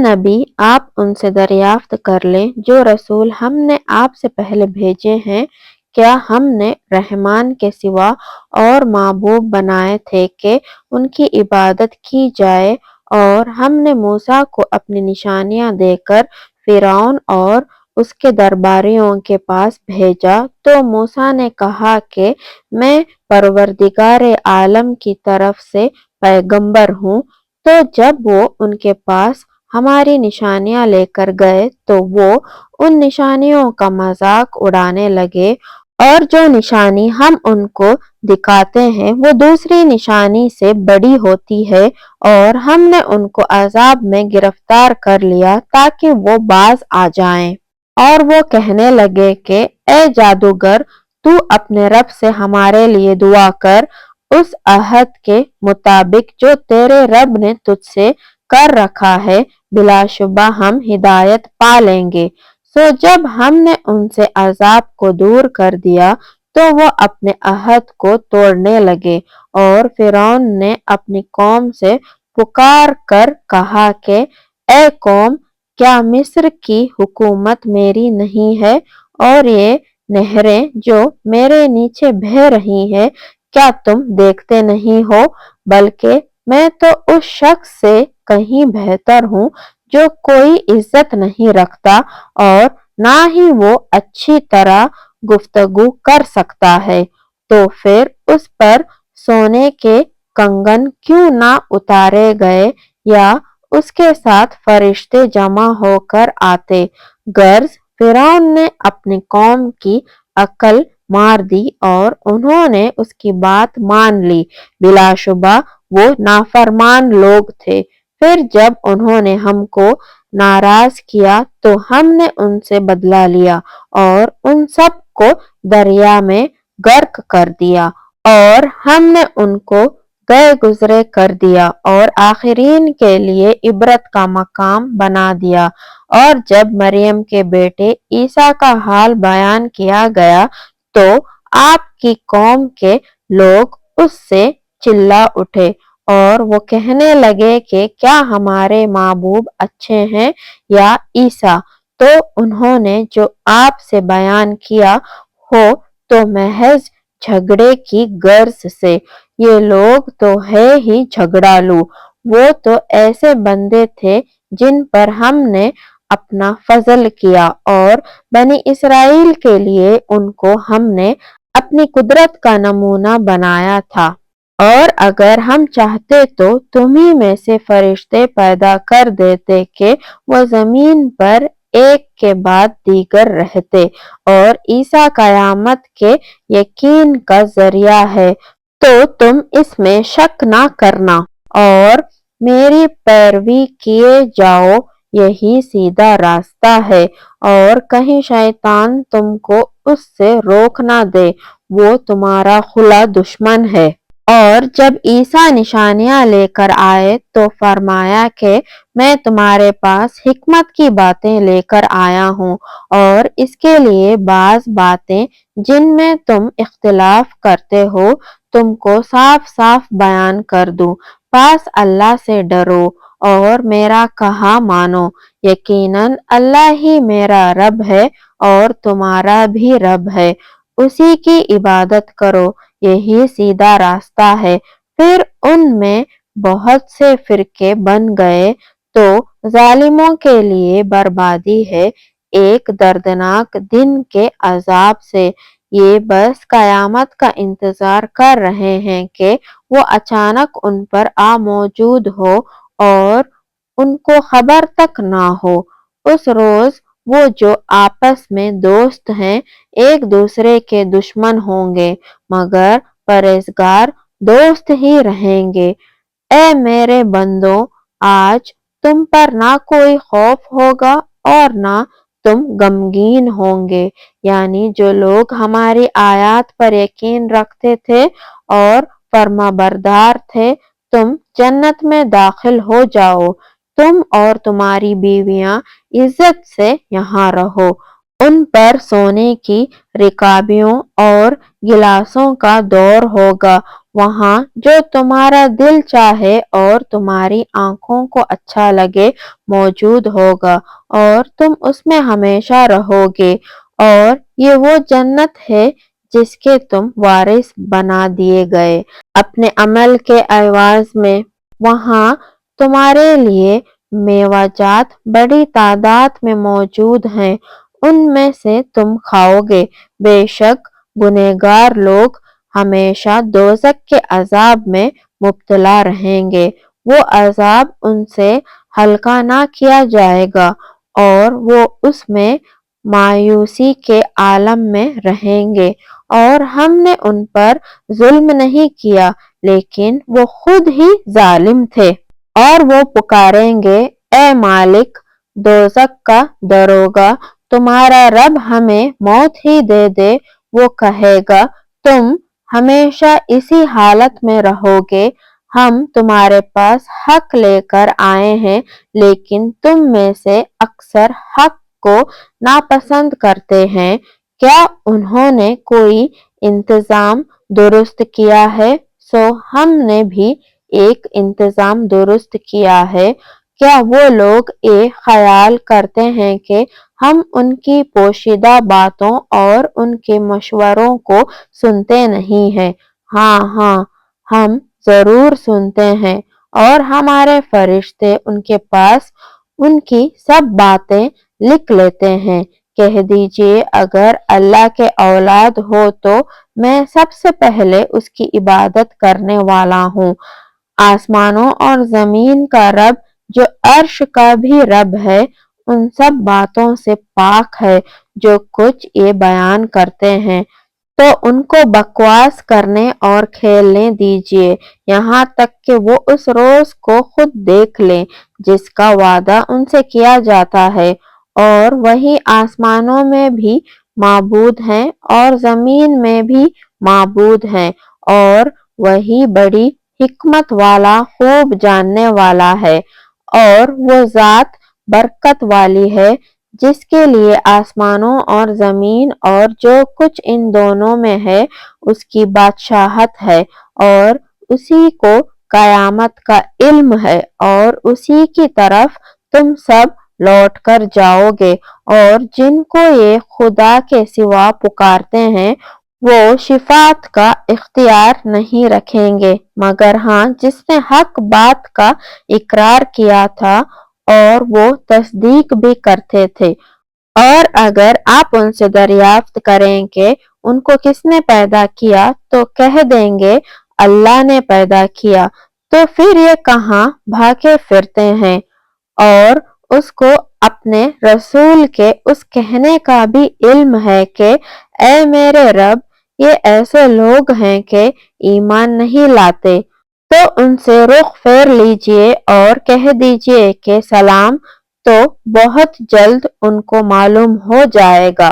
نبی آپ ان سے دریافت کر لیں جو رسول ہم نے آپ سے پہلے بھیجے ہیں، کیا ہم نے رحمان کے سوا اور معبود بنائے تھے کہ ان کی عبادت کی جائے؟ اور ہم نے موسیٰ کو اپنی نشانیاں دے کر فرعون اور اس کے درباریوں کے پاس بھیجا تو موسیٰ نے کہا کہ میں پروردگار عالم کی طرف سے پیغمبر ہوں۔ تو جب وہ ان کے پاس ہماری نشانیاں لے کر گئے تو وہ ان نشانیوں کا مذاق اڑانے لگے، اور جو نشانی ہم ان کو دکھاتے ہیں وہ دوسری نشانی سے بڑی ہوتی ہے، اور ہم نے ان کو عذاب میں گرفتار کر لیا تاکہ وہ باز آ جائیں۔ اور وہ کہنے لگے کہ اے جادوگر، تو اپنے رب سے ہمارے لیے دعا کر اس عہد کے مطابق جو تیرے رب نے تجھ سے کر رکھا ہے، بلا شبہ ہم ہدایت پا لیں گے۔ سو جب ہم نے ان سے عذاب کو دور کر دیا تو وہ اپنے عہد کو توڑنے لگے، اور فرعون نے اپنی قوم سے پکار کر کہا کہ اے قوم، کیا مصر کی حکومت میری نہیں ہے، اور یہ نہریں جو میرے نیچے بہہ رہی ہیں کیا تم دیکھتے نہیں ہو؟ بلکہ میں تو اس شخص سے کہیں بہتر ہوں جو کوئی عزت نہیں رکھتا اور نہ ہی وہ اچھی طرح گفتگو کر سکتا ہے، تو پھر اس پر سونے کے کنگن کیوں نہ اتارے گئے یا اس کے ساتھ فرشتے جمع ہو کر آتے۔ غرض فرعون نے اپنی قوم کی عقل مار دی اور انہوں نے اس کی بات مان لی، بلا شبہ وہ نافرمان لوگ تھے۔ پھر جب انہوں نے ہم کو ناراض کیا تو ہم نے ان سے بدلہ لیا اور ان سب کو دریا میں غرق کر دیا، اور ہم نے ان کو گئے گزرے کر دیا اور آخرین کے لیے عبرت کا مقام بنا دیا۔ اور جب مریم کے بیٹے عیسیٰ کا حال بیان کیا گیا تو آپ کی قوم کے لوگ اس سے چلا اٹھے، اور وہ کہنے لگے کہ کیا ہمارے معبود اچھے ہیں یا عیسیٰ؟ تو انہوں نے جو آپ سے بیان کیا ہو تو محض جھگڑے کی غرض سے، یہ لوگ تو ہے ہی جھگڑالو، وہ تو ایسے بندے تھے جن پر ہم نے اپنا فضل کیا، اور بنی اسرائیل کے لیے ان کو ہم نے اپنی قدرت کا نمونہ بنایا تھا۔ اور اگر ہم چاہتے تو تمہیں میں سے فرشتے پیدا کر دیتے کہ وہ زمین پر ایک کے بعد دیگر رہتے، اور عیسیٰ قیامت کے یقین کا ذریعہ ہے، تو تم اس میں شک نہ کرنا اور میری پیروی کیے جاؤ، یہی سیدھا راستہ ہے، اور کہیں شیطان تم کو اس سے روک نہ دے، وہ تمہارا کھلا دشمن ہے۔ اور جب عیسیٰ نشانیاں لے کر آئے تو فرمایا کہ میں تمہارے پاس حکمت کی باتیں لے کر آیا ہوں، اور اس کے لیے بعض باتیں جن میں تم اختلاف کرتے ہو تم کو صاف صاف بیان کر دوں۔ پس اللہ سے ڈرو اور میرا کہا مانو، یقیناً اللہ ہی میرا رب ہے اور تمہارا بھی رب ہے، اسی کی عبادت کرو، یہی سیدھا راستہ ہے۔ پھر ان میں بہت سے فرقے بن گئے، تو ظالموں کے لیے بربادی ہے ایک دردناک دن کے عذاب سے۔ یہ بس قیامت کا انتظار کر رہے ہیں کہ وہ اچانک ان پر آ موجود ہو اور ان کو خبر تک نہ ہو۔ اس روز وہ جو آپس میں دوست ہیں ایک دوسرے کے دشمن ہوں گے، مگر پرہیزگار دوست ہی رہیں گے۔ اے میرے بندو، آج تم پر نہ کوئی خوف ہوگا اور نہ تم غمگین ہوں گے، یعنی جو لوگ ہماری آیات پر یقین رکھتے تھے اور فرمانبردار تھے، تم جنت میں داخل ہو جاؤ، تم اور تمہاری بیویاں عزت سے یہاں رہو۔ ان پر سونے کی رکابیوں اور گلاسوں کا دور ہوگا، وہاں جو تمہارا دل چاہے اور تمہاری آنکھوں کو اچھا لگے موجود ہوگا اور تم اس میں ہمیشہ رہو گے، اور یہ وہ جنت ہے جس کے تم وارث بنا دیے گئے اپنے عمل کے عوض میں۔ وہاں تمہارے لیے میوہ جات بڑی تعداد میں موجود ہیں، ان میں سے تم کھاؤ گے۔ بے شک گنہگار لوگ ہمیشہ دوزخ کے عذاب میں مبتلا رہیں گے، وہ عذاب ان سے ہلکا نہ کیا جائے گا اور وہ اس میں مایوسی کے عالم میں رہیں گے، اور ہم نے ان پر ظلم نہیں کیا لیکن وہ خود ہی ظالم تھے۔ اور وہ پکاریں گے، اے مالک دوزخ کا دروغہ، تمہارا رب ہمیں موت ہی دے دے۔ وہ کہے گا، تم ہمیشہ اسی حالت میں رہو گے، ہم تمہارے پاس حق لے کر آئے ہیں لیکن تم میں سے اکثر حق کو ناپسند کرتے ہیں۔ کیا انہوں نے کوئی انتظام درست کیا ہے؟ سو ہم نے بھی ایک انتظام درست کیا ہے۔ کیا وہ لوگ یہ خیال کرتے ہیں کہ ہم ان کی پوشیدہ باتوں اور ان کے مشوروں کو سنتے نہیں ہیں؟ ہاں ہاں، ہم ضرور سنتے ہیں، اور ہمارے فرشتے ان کے پاس ان کی سب باتیں لکھ لیتے ہیں۔ کہہ دیجئے، اگر اللہ کے اولاد ہو تو میں سب سے پہلے اس کی عبادت کرنے والا ہوں۔ آسمانوں اور زمین کا رب جو عرش کا بھی رب ہے ان سب باتوں سے پاک ہے جو کچھ یہ بیان کرتے ہیں، تو ان کو بکواس کرنے اور کھیلنے دیجئے یہاں تک کہ وہ اس روز کو خود دیکھ لیں جس کا وعدہ ان سے کیا جاتا ہے۔ اور وہی آسمانوں میں بھی معبود ہیں اور زمین میں بھی معبود ہیں، اور وہی بڑی حکمت والا خوب جاننے والا ہے۔ اور وہ ذات برکت والی ہے جس کے لیے آسمانوں اور زمین اور جو کچھ ان دونوں میں ہے اس کی بادشاہت ہے، اور اسی کو قیامت کا علم ہے، اور اسی کی طرف تم سب لوٹ کر جاؤ گے۔ اور جن کو یہ خدا کے سوا پکارتے ہیں وہ شفاعت کا اختیار نہیں رکھیں گے، مگر ہاں جس نے حق بات کا اقرار کیا تھا اور وہ تصدیق بھی کرتے تھے۔ اور اگر آپ ان سے دریافت کریں کہ ان کو کس نے پیدا کیا تو کہہ دیں گے اللہ نے پیدا کیا، تو پھر یہ کہاں بھاگے پھرتے ہیں؟ اور اس کو اپنے رسول کے اس کہنے کا بھی علم ہے کہ اے میرے رب، یہ ایسے لوگ ہیں کہ ایمان نہیں لاتے، تو ان سے رخ پھیر لیجئے اور کہہ دیجئے کہ سلام، تو بہت جلد ان کو معلوم ہو جائے گا